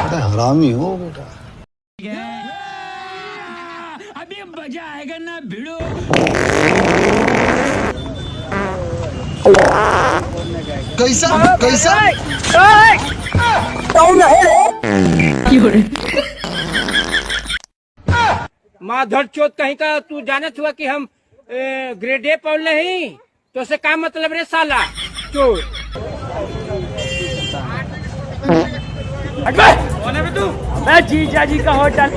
हरामी हो बेटा। अभी मजा आएगा ना भिड़ो। कैसा कैसा माधर चौथ कहीं का तू जानत हुआ कि हम ग्रेड ए पढ़ नहीं तो से का मतलब रे साला चोर। मैं जीजा जी का होटल